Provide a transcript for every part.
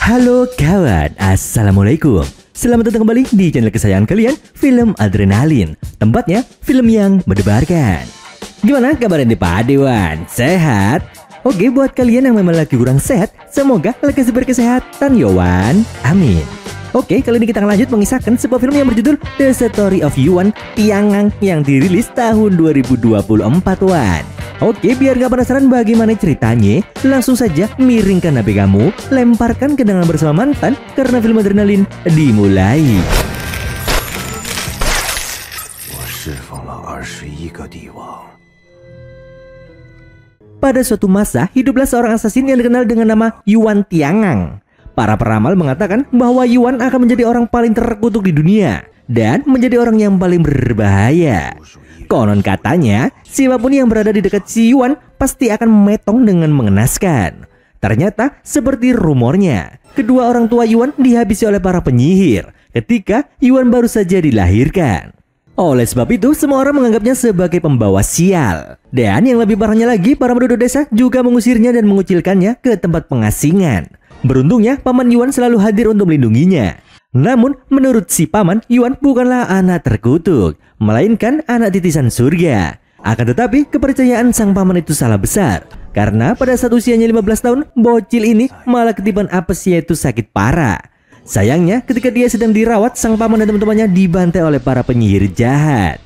Halo kawan, assalamualaikum. Selamat datang kembali di channel kesayangan kalian, Film Adrenalin. Tempatnya film yang mendebarkan. Gimana kabarnya Pak Dewan? Sehat? Oke, buat kalian yang memang lagi kurang sehat, semoga lekas berkesehatan Yowan. Amin. Oke, kali ini kita akan lanjut mengisahkan sebuah film yang berjudul The Story of Yuan Tiangang yang dirilis tahun 2024 Wan. Oke, biar gak penasaran bagaimana ceritanya, langsung saja miringkan HP kamu, lemparkan kenangan bersama mantan, karena film adrenalin dimulai. Pada suatu masa, hiduplah seorang asasin yang dikenal dengan nama Yuan Tiangang. Para peramal mengatakan bahwa Yuan akan menjadi orang paling terkutuk di dunia dan menjadi orang yang paling berbahaya. Konon katanya, siapapun yang berada di dekat si Yuan pasti akan metong dengan mengenaskan. Ternyata, seperti rumornya, kedua orang tua Yuan dihabisi oleh para penyihir ketika Yuan baru saja dilahirkan. Oleh sebab itu, semua orang menganggapnya sebagai pembawa sial. Dan yang lebih parahnya lagi, para penduduk desa juga mengusirnya dan mengucilkannya ke tempat pengasingan. Beruntungnya, Paman Yuan selalu hadir untuk melindunginya. Namun, menurut si Paman, Yuan bukanlah anak terkutuk, melainkan anak titisan surga. Akan tetapi, kepercayaan sang Paman itu salah besar. Karena pada saat usianya 15 tahun, bocil ini malah ketiban apes, yaitu sakit parah. Sayangnya, ketika dia sedang dirawat, sang Paman dan teman-temannya dibantai oleh para penyihir jahat.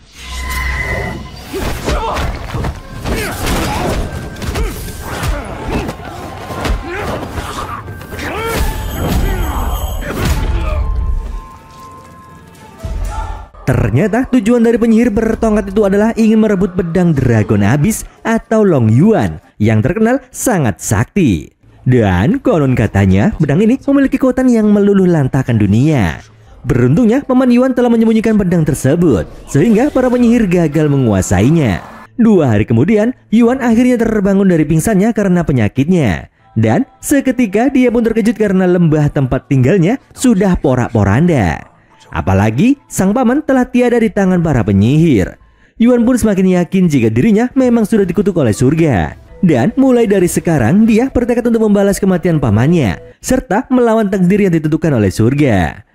Ternyata tujuan dari penyihir bertongkat itu adalah ingin merebut pedang Dragon Abyss atau Long Yuan yang terkenal sangat sakti. Dan konon katanya pedang ini memiliki kekuatan yang meluluh lantakan dunia. Beruntungnya Paman Yuan telah menyembunyikan pedang tersebut sehingga para penyihir gagal menguasainya. 2 hari kemudian Yuan akhirnya terbangun dari pingsannya karena penyakitnya. Dan seketika dia pun terkejut karena lembah tempat tinggalnya sudah porak-poranda. Apalagi sang Paman telah tiada di tangan para penyihir. Yuan pun semakin yakin jika dirinya memang sudah dikutuk oleh surga. Dan mulai dari sekarang dia bertekad untuk membalas kematian pamannya serta melawan takdir yang ditentukan oleh surga.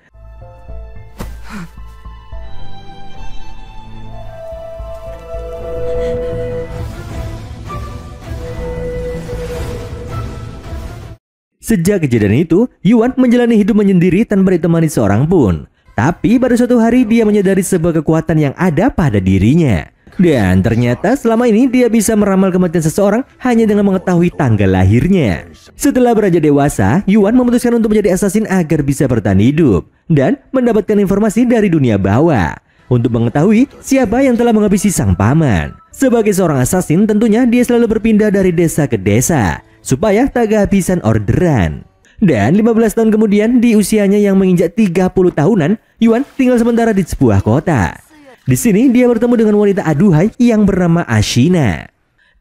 Sejak kejadian itu, Yuan menjalani hidup menyendiri tanpa ditemani seorang pun. Tapi pada suatu hari dia menyadari sebuah kekuatan yang ada pada dirinya. Dan ternyata selama ini dia bisa meramal kematian seseorang hanya dengan mengetahui tanggal lahirnya. Setelah beranjak dewasa, Yuan memutuskan untuk menjadi asasin agar bisa bertahan hidup dan mendapatkan informasi dari dunia bawah untuk mengetahui siapa yang telah menghabisi sang paman. Sebagai seorang asasin, tentunya dia selalu berpindah dari desa ke desa supaya tak kehabisan orderan. Dan 15 tahun kemudian, di usianya yang menginjak 30 tahunan, Yuan tinggal sementara di sebuah kota. Di sini dia bertemu dengan wanita aduhai yang bernama Ashina.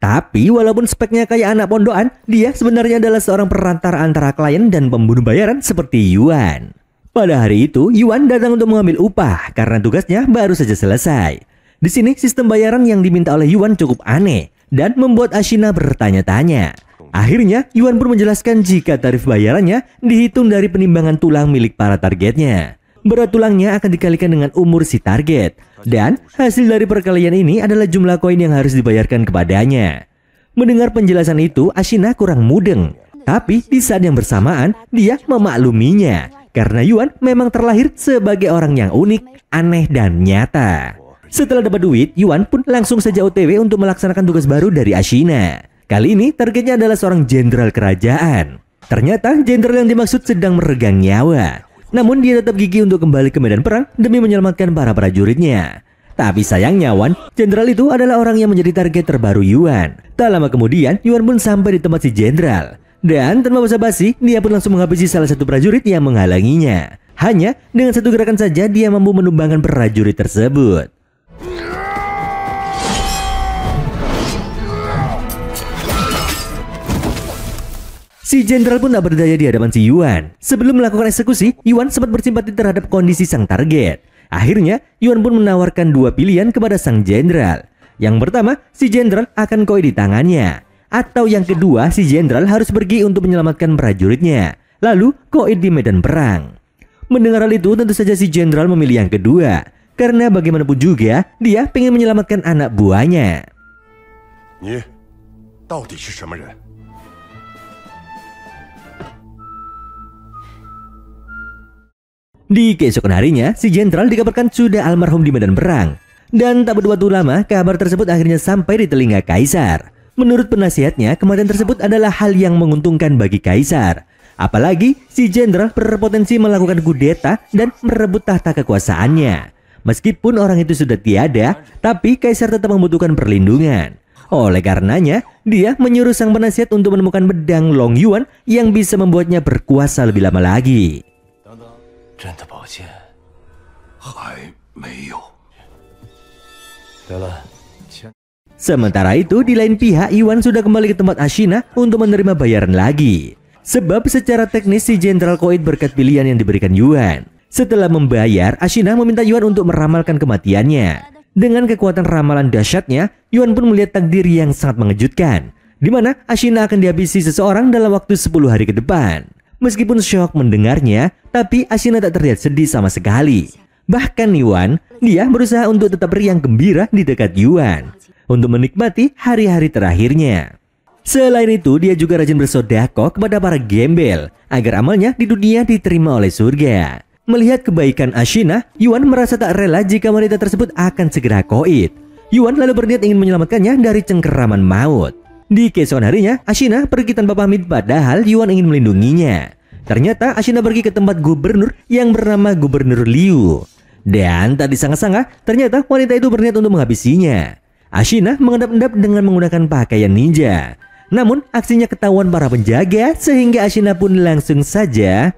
Tapi walaupun speknya kayak anak pondokan, dia sebenarnya adalah seorang perantara antara klien dan pembunuh bayaran seperti Yuan. Pada hari itu, Yuan datang untuk mengambil upah karena tugasnya baru saja selesai. Di sini sistem bayaran yang diminta oleh Yuan cukup aneh dan membuat Ashina bertanya-tanya. Akhirnya, Yuan pun menjelaskan jika tarif bayarannya dihitung dari penimbangan tulang milik para targetnya. Berat tulangnya akan dikalikan dengan umur si target. Dan hasil dari perkalian ini adalah jumlah koin yang harus dibayarkan kepadanya. Mendengar penjelasan itu, Ashina kurang mudeng. Tapi di saat yang bersamaan, dia memakluminya. Karena Yuan memang terlahir sebagai orang yang unik, aneh, dan nyata. Setelah dapat duit, Yuan pun langsung saja OTW untuk melaksanakan tugas baru dari Ashina. Kali ini targetnya adalah seorang jenderal kerajaan. Ternyata jenderal yang dimaksud sedang meregang nyawa. Namun dia tetap gigih untuk kembali ke medan perang demi menyelamatkan para prajuritnya. Tapi sayangnya Wan, jenderal itu adalah orang yang menjadi target terbaru Yuan. Tak lama kemudian Yuan pun sampai di tempat si jenderal. Dan tanpa basa-basi, dia pun langsung menghabisi salah satu prajurit yang menghalanginya. Hanya dengan satu gerakan saja dia mampu menumbangkan prajurit tersebut. Si jenderal pun tak berdaya di hadapan si Yuan. Sebelum melakukan eksekusi, Yuan sempat bersimpati terhadap kondisi sang target. Akhirnya, Yuan pun menawarkan 2 pilihan kepada sang jenderal. Yang pertama, si jenderal akan koin di tangannya. Atau yang kedua, si jenderal harus pergi untuk menyelamatkan prajuritnya. lalu koit di medan perang. Mendengar hal itu tentu saja si jenderal memilih yang kedua, karena bagaimanapun juga dia ingin menyelamatkan anak buahnya. 你到底是什么人？ Di keesokan harinya, si jenderal dikabarkan sudah almarhum di medan perang. Dan tak butuh waktu lama, kabar tersebut akhirnya sampai di telinga kaisar. Menurut penasihatnya, kematian tersebut adalah hal yang menguntungkan bagi kaisar. Apalagi si jenderal berpotensi melakukan kudeta dan merebut tahta kekuasaannya. Meskipun orang itu sudah tiada, tapi kaisar tetap membutuhkan perlindungan. Oleh karenanya, dia menyuruh sang penasihat untuk menemukan pedang Long Yuan yang bisa membuatnya berkuasa lebih lama lagi. 朕的宝剑还没有。得了，钱。 Sementara itu, di lain pihak, Yuan sudah kembali ke tempat Ashina untuk menerima bayaran lagi. Sebab secara teknis si Jenderal Koit berkat pilihan yang diberikan Yuan. Setelah membayar, Ashina meminta Yuan untuk meramalkan kematiannya. Dengan kekuatan ramalan dahsyatnya, Yuan pun melihat takdir yang sangat mengejutkan, di mana Ashina akan dihabisi seseorang dalam waktu 10 hari ke depan. Meskipun syok mendengarnya, tapi Ashina tak terlihat sedih sama sekali. Bahkan Yuan, dia berusaha untuk tetap riang gembira di dekat Yuan untuk menikmati hari-hari terakhirnya. Selain itu, dia juga rajin bersedekah kepada para gembel agar amalnya di dunia diterima oleh surga. Melihat kebaikan Ashina, Yuan merasa tak rela jika wanita tersebut akan segera koit. Yuan lalu berniat ingin menyelamatkannya dari cengkeraman maut. Di keesokan harinya, Ashina pergi tanpa pamit padahal Yuan ingin melindunginya. Ternyata Ashina pergi ke tempat gubernur yang bernama Gubernur Liu. Dan tak disangka-sangka, ternyata wanita itu berniat untuk menghabisinya. Ashina mengendap-endap dengan menggunakan pakaian ninja. Namun aksinya ketahuan para penjaga sehingga Ashina pun langsung saja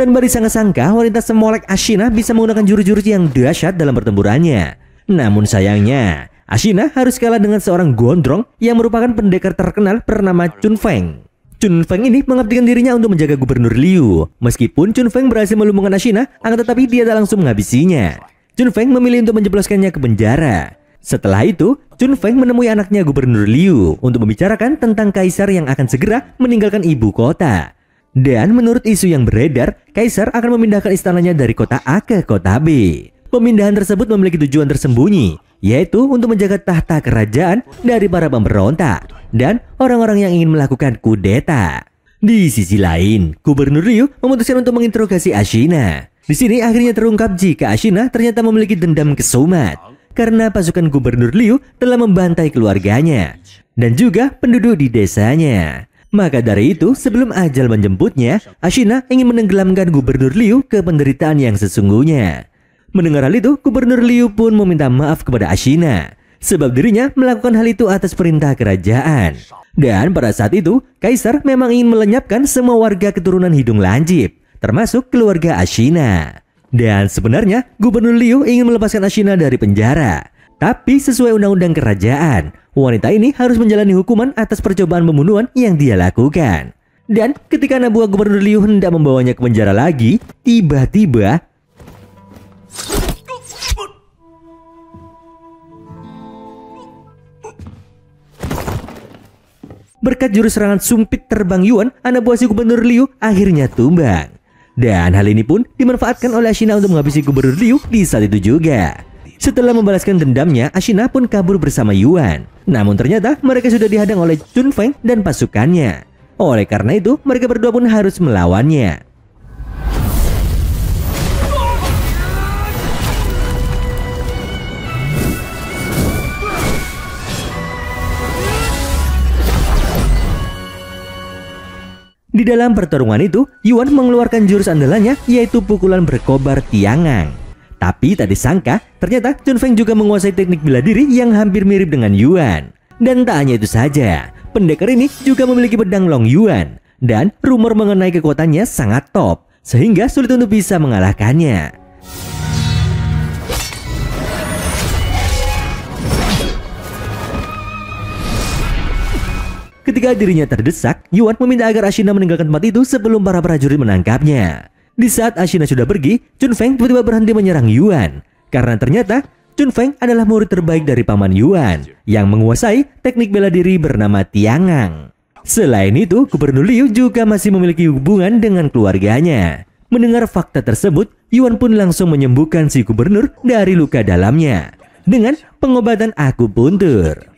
tanpa disangka-sangka, wanita semolek Ashina bisa menggunakan jurus-jurus yang dahsyat dalam pertempurannya. Namun sayangnya, Ashina harus kalah dengan seorang gondrong yang merupakan pendekar terkenal bernama Chun Feng. Chun Feng ini mengabdikan dirinya untuk menjaga Gubernur Liu. Meskipun Chun Feng berhasil melumpuhkan Ashina, akan tetapi dia tak langsung menghabisinya. Chun Feng memilih untuk menjebloskannya ke penjara. Setelah itu, Chun Feng menemui anaknya Gubernur Liu untuk membicarakan tentang kaisar yang akan segera meninggalkan ibu kota. Dan menurut isu yang beredar, kaisar akan memindahkan istananya dari kota A ke kota B. Pemindahan tersebut memiliki tujuan tersembunyi, yaitu untuk menjaga tahta kerajaan dari para pemberontak dan orang-orang yang ingin melakukan kudeta. Di sisi lain, Gubernur Liu memutuskan untuk menginterogasi Ashina. Di sini akhirnya terungkap jika Ashina ternyata memiliki dendam kesumat karena pasukan Gubernur Liu telah membantai keluarganya dan juga penduduk di desanya. Maka dari itu, sebelum ajal menjemputnya, Ashina ingin menenggelamkan Gubernur Liu ke penderitaan yang sesungguhnya. Mendengar hal itu, Gubernur Liu pun meminta maaf kepada Ashina, sebab dirinya melakukan hal itu atas perintah kerajaan. Dan pada saat itu, kaisar memang ingin melenyapkan semua warga keturunan hidung lancip, termasuk keluarga Ashina. Dan sebenarnya, Gubernur Liu ingin melepaskan Ashina dari penjara. Tapi sesuai undang-undang kerajaan, wanita ini harus menjalani hukuman atas percobaan pembunuhan yang dia lakukan. Dan ketika anak buah Gubernur Liu hendak membawanya ke penjara lagi, tiba-tiba berkat jurus serangan sumpit terbang Yuan, anak buah si Gubernur Liu akhirnya tumbang. Dan hal ini pun dimanfaatkan oleh Ashina untuk menghabisi Gubernur Liu di saat itu juga. Setelah membalaskan dendamnya, Ashina pun kabur bersama Yuan. Namun ternyata mereka sudah dihadang oleh Chun Feng dan pasukannya. Oleh karena itu, mereka berdua pun harus melawannya. Di dalam pertarungan itu, Yuan mengeluarkan jurus andalannya, yaitu pukulan berkobar Tiangang. Tapi tak disangka, ternyata Chun Feng juga menguasai teknik bela diri yang hampir mirip dengan Yuan. Dan tak hanya itu saja, pendekar ini juga memiliki pedang Long Yuan. Dan rumor mengenai kekuatannya sangat top, sehingga sulit untuk bisa mengalahkannya. Ketika dirinya terdesak, Yuan meminta agar Ashina meninggalkan tempat itu sebelum para prajurit menangkapnya. Di saat Ashina sudah pergi, Chun Feng tiba-tiba berhenti menyerang Yuan. Karena ternyata Chun Feng adalah murid terbaik dari Paman Yuan yang menguasai teknik bela diri bernama Tiangang. Selain itu, Gubernur Liu juga masih memiliki hubungan dengan keluarganya. Mendengar fakta tersebut, Yuan pun langsung menyembuhkan si gubernur dari luka dalamnya dengan pengobatan akupuntur.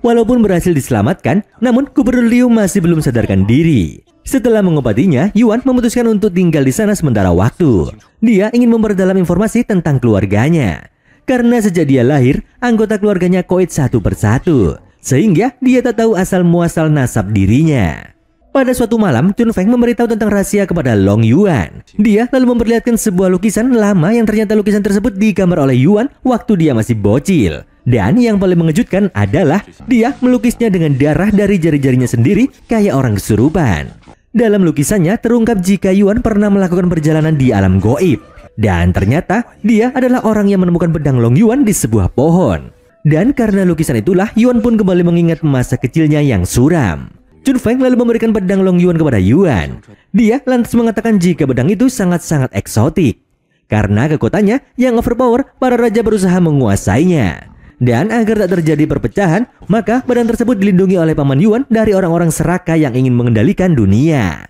Walaupun berhasil diselamatkan, namun Gubernur Liu masih belum sadarkan diri. Setelah mengobatinya, Yuan memutuskan untuk tinggal di sana sementara waktu. Dia ingin memperdalam informasi tentang keluarganya. Karena sejak dia lahir, anggota keluarganya koit satu persatu, sehingga dia tak tahu asal muasal nasab dirinya. Pada suatu malam, Chun Feng memberitahu tentang rahasia kepada Long Yuan. Dia lalu memperlihatkan sebuah lukisan lama yang ternyata lukisan tersebut digambar oleh Yuan waktu dia masih bocil. Dan yang paling mengejutkan adalah dia melukisnya dengan darah dari jari-jarinya sendiri kayak orang kesurupan. Dalam lukisannya terungkap jika Yuan pernah melakukan perjalanan di alam goib. Dan ternyata dia adalah orang yang menemukan pedang Long Yuan di sebuah pohon. Dan karena lukisan itulah Yuan pun kembali mengingat masa kecilnya yang suram. Chun Feng lalu memberikan pedang Long Yuan kepada Yuan. Dia lantas mengatakan jika pedang itu sangat-sangat eksotik. Karena kekuatannya yang overpower, para raja berusaha menguasainya. Dan agar tak terjadi perpecahan, maka pedang tersebut dilindungi oleh Paman Yuan dari orang-orang serakah yang ingin mengendalikan dunia.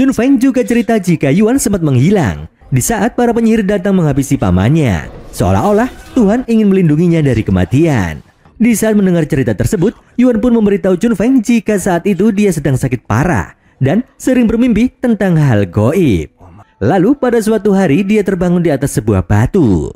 Chun Feng juga cerita jika Yuan sempat menghilang di saat para penyihir datang menghabisi pamannya, seolah-olah Tuhan ingin melindunginya dari kematian. Di saat mendengar cerita tersebut, Yuan pun memberitahu Chun Feng jika saat itu dia sedang sakit parah dan sering bermimpi tentang hal goib. Lalu pada suatu hari dia terbangun di atas sebuah batu.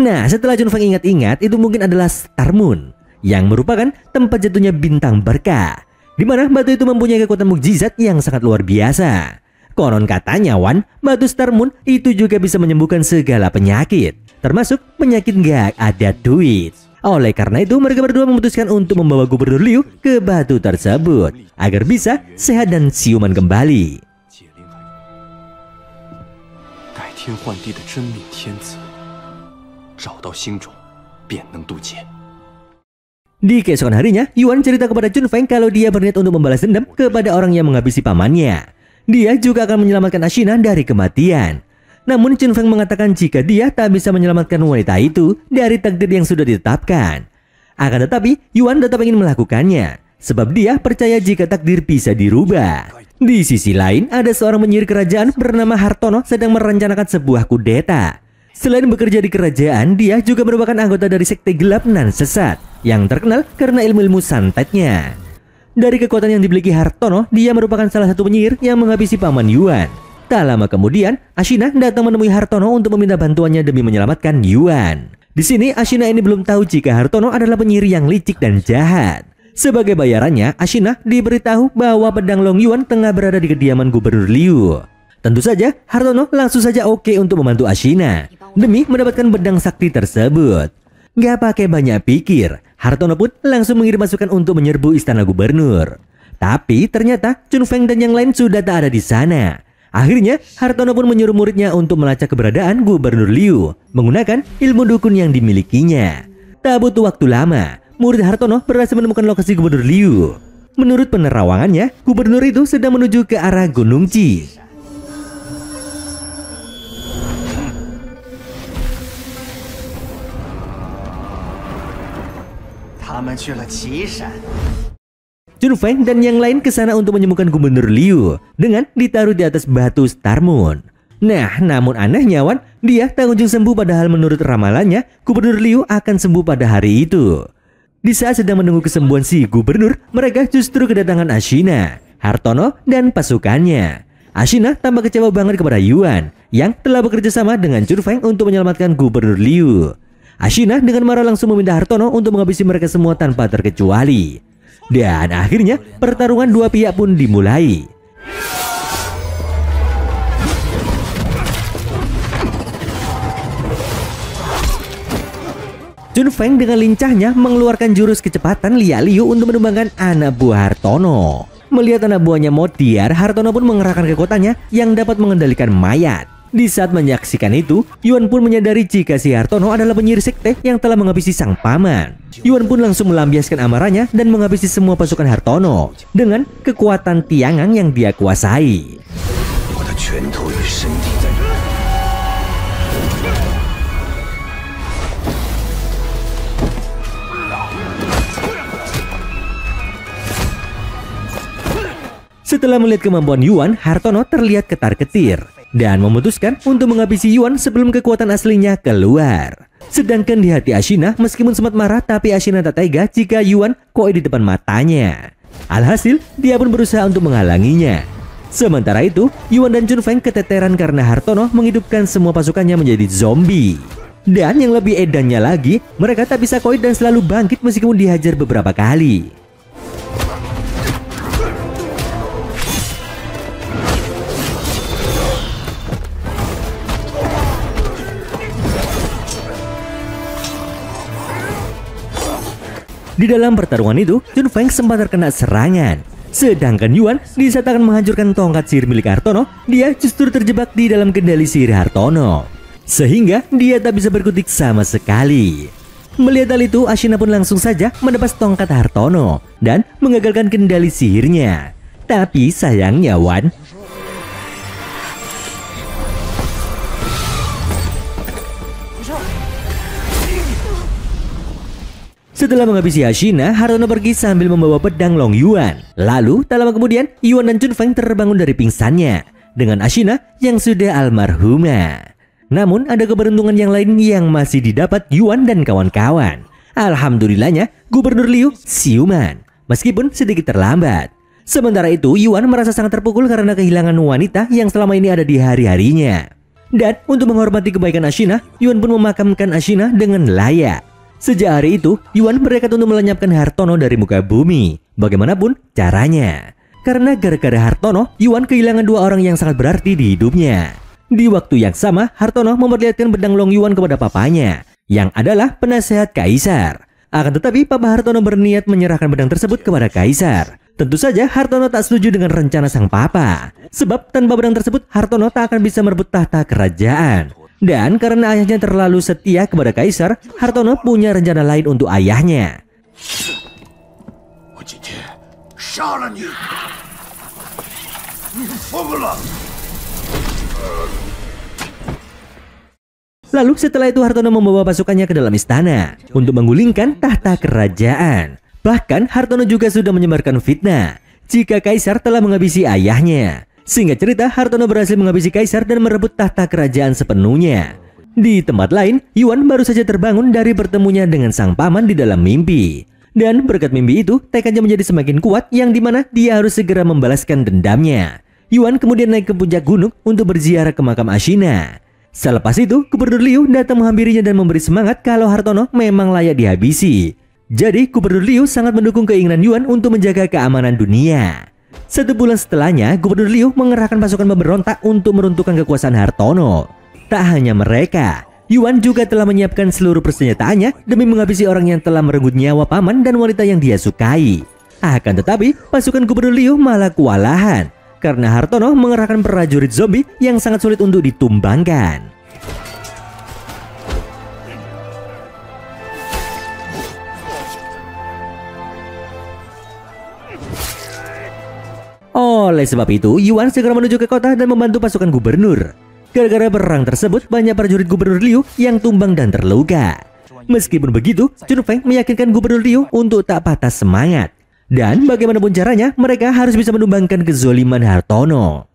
Nah, setelah Chun Feng ingat-ingat, itu mungkin adalah Star Moon yang merupakan tempat jatuhnya bintang berkah, di mana batu itu mempunyai kekuatan mukjizat yang sangat luar biasa. Konon katanya Wan, batu Star Moon itu juga bisa menyembuhkan segala penyakit, termasuk penyakit gak ada duit. Oleh karena itu mereka berdua memutuskan untuk membawa Gubernur Liu ke batu tersebut agar bisa sehat dan siuman kembali. Di keesokan harinya, Yuan cerita kepada Chun Feng kalau dia berniat untuk membalas dendam kepada orang yang menghabisi pamannya. Dia juga akan menyelamatkan Ashina dari kematian. Namun Chun Feng mengatakan jika dia tak bisa menyelamatkan wanita itu dari takdir yang sudah ditetapkan. Akan tetapi Yuan tetap ingin melakukannya, sebab dia percaya jika takdir bisa dirubah. Di sisi lain, ada seorang penyihir kerajaan bernama Hartono sedang merencanakan sebuah kudeta. Selain bekerja di kerajaan, dia juga merupakan anggota dari sekte gelap nan sesat yang terkenal karena ilmu-ilmu santetnya. Dari kekuatan yang dimiliki Hartono, dia merupakan salah satu penyihir yang menghabisi Paman Yuan. Tak lama kemudian, Ashina datang menemui Hartono untuk meminta bantuannya demi menyelamatkan Yuan. Di sini, Ashina ini belum tahu jika Hartono adalah penyihir yang licik dan jahat. Sebagai bayarannya, Ashina diberitahu bahwa pedang Long Yuan tengah berada di kediaman Gubernur Liu. Tentu saja, Hartono langsung saja oke untuk membantu Ashina demi mendapatkan pedang sakti tersebut. Gak pakai banyak pikir, Hartono pun langsung mengirim pasukan untuk menyerbu istana gubernur. Tapi ternyata Chun Feng dan yang lain sudah tak ada di sana. Akhirnya, Hartono pun menyuruh muridnya untuk melacak keberadaan Gubernur Liu menggunakan ilmu dukun yang dimilikinya. Tak butuh waktu lama, murid Hartono berhasil menemukan lokasi Gubernur Liu. Menurut penerawangannya, gubernur itu sedang menuju ke arah Gunung Qi. Chun Feng dan yang lain ke sana untuk menyembuhkan Gubernur Liu dengan ditaruh di atas batu Star Moon. Nah, namun anehnya Wan, dia tak kunjung sembuh padahal menurut ramalannya Gubernur Liu akan sembuh pada hari itu. Di saat sedang menunggu kesembuhan si gubernur, mereka justru kedatangan Ashina, Hartono, dan pasukannya. Ashina tampak kecewa banget kepada Yuan yang telah bekerja sama dengan Chun Feng untuk menyelamatkan Gubernur Liu. Ashina dengan marah langsung meminta Hartono untuk menghabisi mereka semua tanpa terkecuali. Dan akhirnya pertarungan dua pihak pun dimulai. Chun Feng dengan lincahnya mengeluarkan jurus kecepatan Lia Liu untuk menumbangkan anak buah Hartono. Melihat anak buahnya mau tiar, Hartono pun mengerahkan kekuatannya yang dapat mengendalikan mayat. Di saat menyaksikan itu, Yuan pun menyadari jika si Hartono adalah penyihir sekte yang telah menghabisi sang paman. Yuan pun langsung melampiaskan amarahnya dan menghabisi semua pasukan Hartono dengan kekuatan tiangan yang dia kuasai. Setelah melihat kemampuan Yuan, Hartono terlihat ketar-ketir dan memutuskan untuk menghabisi Yuan sebelum kekuatan aslinya keluar. Sedangkan di hati Ashina, meskipun sempat marah, tapi Ashina tak tega jika Yuan koin di depan matanya. Alhasil, dia pun berusaha untuk menghalanginya. Sementara itu, Yuan dan Chun Feng keteteran karena Hartono menghidupkan semua pasukannya menjadi zombie. Dan yang lebih edannya lagi, mereka tak bisa koin dan selalu bangkit meskipun dihajar beberapa kali. Di dalam pertarungan itu, Chun Feng sempat terkena serangan. Sedangkan Yuan, di saat akan menghancurkan tongkat sihir milik Hartono, dia justru terjebak di dalam kendali sihir Hartono. Sehingga dia tak bisa berkutik sama sekali. Melihat hal itu, Ashina pun langsung saja menebas tongkat Hartono dan mengagalkan kendali sihirnya. Tapi sayangnya Wan, setelah menghabisi Ashina, Hartono pergi sambil membawa pedang Long Yuan. Lalu, tak lama kemudian, Yuan dan Chun Feng terbangun dari pingsannya dengan Ashina yang sudah almarhumah. Namun, ada keberuntungan yang lain yang masih didapat Yuan dan kawan-kawan. Alhamdulillahnya, Gubernur Liu siuman, meskipun sedikit terlambat. Sementara itu, Yuan merasa sangat terpukul karena kehilangan wanita yang selama ini ada di hari-harinya. Dan untuk menghormati kebaikan Ashina, Yuan pun memakamkan Ashina dengan layak. Sejak hari itu, Yuan bertekad untuk melenyapkan Hartono dari muka bumi, bagaimanapun caranya. Karena gara-gara Hartono, Yuan kehilangan dua orang yang sangat berarti di hidupnya. Di waktu yang sama, Hartono memperlihatkan pedang Long Yuan kepada papanya, yang adalah penasehat kaisar. Akan tetapi, Papa Hartono berniat menyerahkan pedang tersebut kepada kaisar. Tentu saja, Hartono tak setuju dengan rencana sang papa. Sebab tanpa pedang tersebut, Hartono tak akan bisa merebut tahta kerajaan. Dan karena ayahnya terlalu setia kepada kaisar, Hartono punya rencana lain untuk ayahnya. Lalu setelah itu Hartono membawa pasukannya ke dalam istana untuk menggulingkan tahta kerajaan. Bahkan Hartono juga sudah menyebarkan fitnah jika kaisar telah menghabisi ayahnya. Singkat cerita, Hartono berhasil menghabisi kaisar dan merebut tahta kerajaan sepenuhnya. Di tempat lain, Yuan baru saja terbangun dari bertemunya dengan sang paman di dalam mimpi. Dan berkat mimpi itu, tekadnya menjadi semakin kuat yang dimana dia harus segera membalaskan dendamnya. Yuan kemudian naik ke puncak gunung untuk berziarah ke makam Ashina. Selepas itu, Gubernur Liu datang menghampirinya dan memberi semangat kalau Hartono memang layak dihabisi. Jadi, Gubernur Liu sangat mendukung keinginan Yuan untuk menjaga keamanan dunia. 1 bulan setelahnya, Gubernur Liu mengerahkan pasukan pemberontak untuk meruntuhkan kekuasaan Hartono. Tak hanya mereka, Yuan juga telah menyiapkan seluruh persenjataannya demi menghabisi orang yang telah merenggut nyawa paman dan wanita yang dia sukai. Akan tetapi, pasukan Gubernur Liu malah kewalahan karena Hartono mengerahkan prajurit zombie yang sangat sulit untuk ditumbangkan. Oleh sebab itu, Yuan segera menuju ke kota dan membantu pasukan gubernur. Gara-gara perang tersebut, banyak prajurit Gubernur Liu yang tumbang dan terluka. Meskipun begitu, Chun Feng meyakinkan Gubernur Liu untuk tak patah semangat. Dan bagaimanapun caranya, mereka harus bisa menumbangkan kezoliman Hartono.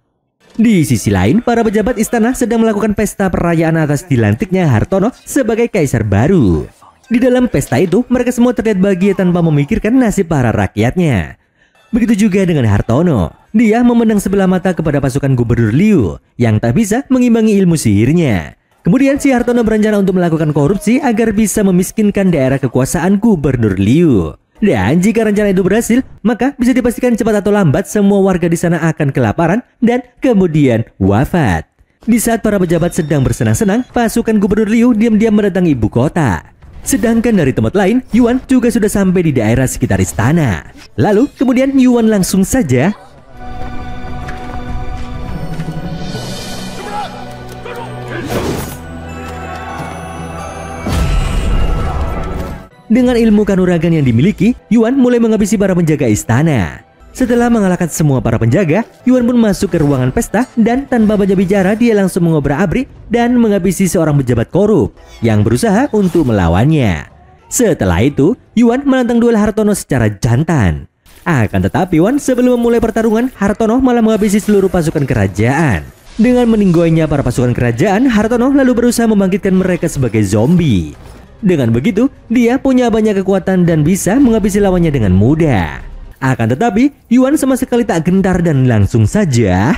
Di sisi lain, para pejabat istana sedang melakukan pesta perayaan atas dilantiknya Hartono sebagai kaisar baru. Di dalam pesta itu, mereka semua terlihat bahagia tanpa memikirkan nasib para rakyatnya. Begitu juga dengan Hartono. Dia memandang sebelah mata kepada pasukan Gubernur Liu yang tak bisa mengimbangi ilmu sihirnya. Kemudian si Hartono berencana untuk melakukan korupsi agar bisa memiskinkan daerah kekuasaan Gubernur Liu. Dan jika rencana itu berhasil, maka bisa dipastikan cepat atau lambat semua warga di sana akan kelaparan dan kemudian wafat. Di saat para pejabat sedang bersenang-senang, pasukan Gubernur Liu diam-diam mendatangi ibu kota. Sedangkan dari tempat lain, Yuan juga sudah sampai di daerah sekitar istana. Lalu kemudian Yuan langsung saja Dengan ilmu kanuragan yang dimiliki, Yuan mulai menghabisi para penjaga istana. Setelah mengalahkan semua para penjaga, Yuan pun masuk ke ruangan pesta dan tanpa banyak bicara dia langsung mengobrak-abrik dan menghabisi seorang pejabat korup yang berusaha untuk melawannya. Setelah itu, Yuan menantang duel Hartono secara jantan. Akan tetapi Yuan sebelum memulai pertarungan, Hartono malah menghabisi seluruh pasukan kerajaan. Dengan meninggoinya para pasukan kerajaan, Hartono lalu berusaha membangkitkan mereka sebagai zombie. Dengan begitu, dia punya banyak kekuatan dan bisa menghabisi lawannya dengan mudah. Akan tetapi, Yuan sama sekali tak gentar dan langsung saja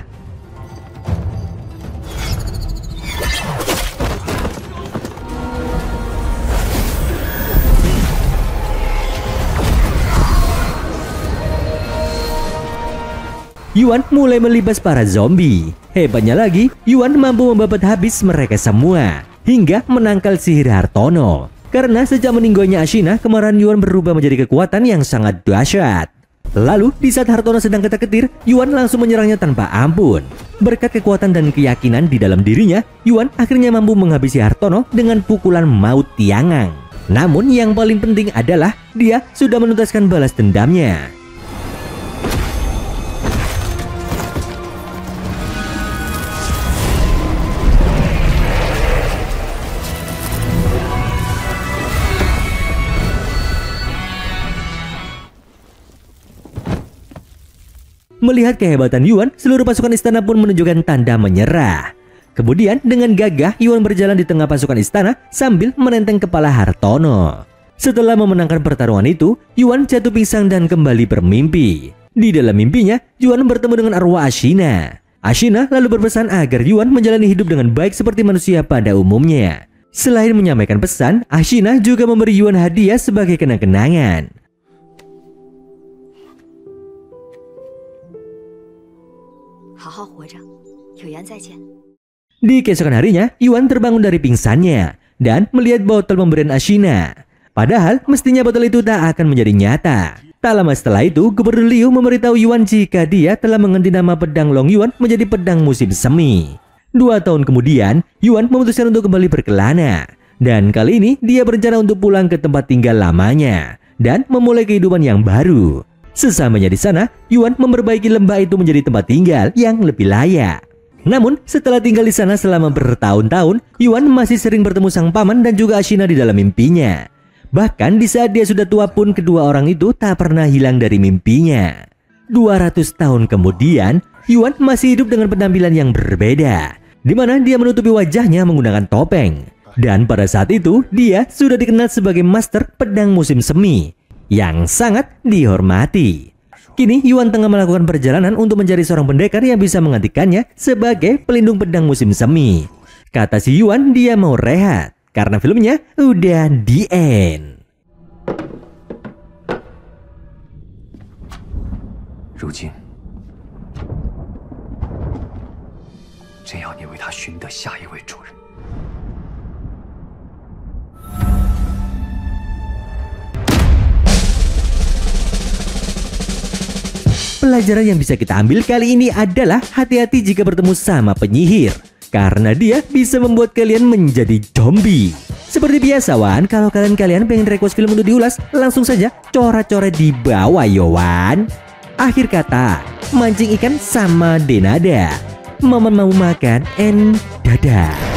Yuan mulai melibas para zombie. Hebatnya lagi, Yuan mampu membabat habis mereka semua hingga menangkal sihir Hartono. Karena sejak meninggalnya Ashina, kemarahan Yuan berubah menjadi kekuatan yang sangat dahsyat. Lalu, di saat Hartono sedang ketar-ketir, Yuan langsung menyerangnya tanpa ampun. Berkat kekuatan dan keyakinan di dalam dirinya, Yuan akhirnya mampu menghabisi Hartono dengan pukulan maut tiangang. Namun yang paling penting adalah dia sudah menuntaskan balas dendamnya. Melihat kehebatan Yuan, seluruh pasukan istana pun menunjukkan tanda menyerah. Kemudian dengan gagah Yuan berjalan di tengah pasukan istana sambil menenteng kepala Hartono. Setelah memenangkan pertarungan itu, Yuan jatuh pingsan dan kembali bermimpi. Di dalam mimpinya, Yuan bertemu dengan arwah Ashina. Ashina lalu berpesan agar Yuan menjalani hidup dengan baik seperti manusia pada umumnya. Selain menyampaikan pesan, Ashina juga memberi Yuan hadiah sebagai kenang-kenangan. Di keesokan harinya, Yuan terbangun dari pingsannya dan melihat botol pemberian Ashina. Padahal mestinya botol itu tak akan menjadi nyata. Tak lama setelah itu, Gubernur Liu memberitahu Yuan jika dia telah mengganti nama pedang Long Yuan menjadi pedang musim semi. 2 tahun kemudian, Yuan memutuskan untuk kembali berkelana. Dan kali ini dia berencana untuk pulang ke tempat tinggal lamanya dan memulai kehidupan yang baru. Sesamanya di sana, Yuan memperbaiki lembah itu menjadi tempat tinggal yang lebih layak. Namun, setelah tinggal di sana selama bertahun-tahun, Yuan masih sering bertemu sang paman dan juga Ashina di dalam mimpinya. Bahkan di saat dia sudah tua pun kedua orang itu tak pernah hilang dari mimpinya. 200 tahun kemudian, Yuan masih hidup dengan penampilan yang berbeda, di mana dia menutupi wajahnya menggunakan topeng. Dan pada saat itu, dia sudah dikenal sebagai master pedang musim semi yang sangat dihormati. Kini Yuan tengah melakukan perjalanan untuk mencari seorang pendekar yang bisa menggantikannya sebagai pelindung pedang musim semi. Kata si Yuan, dia mau rehat karena filmnya udah di end. 如今，真要你为他寻得下一位主人。 Pelajaran yang bisa kita ambil kali ini adalah hati-hati jika bertemu sama penyihir, karena dia bisa membuat kalian menjadi zombie. Seperti biasa Wan, kalau kalian pengen request film untuk diulas, langsung saja coret-coret di bawah Yowan. Akhir kata, mancing ikan sama denada. Momen mau makan and dadah.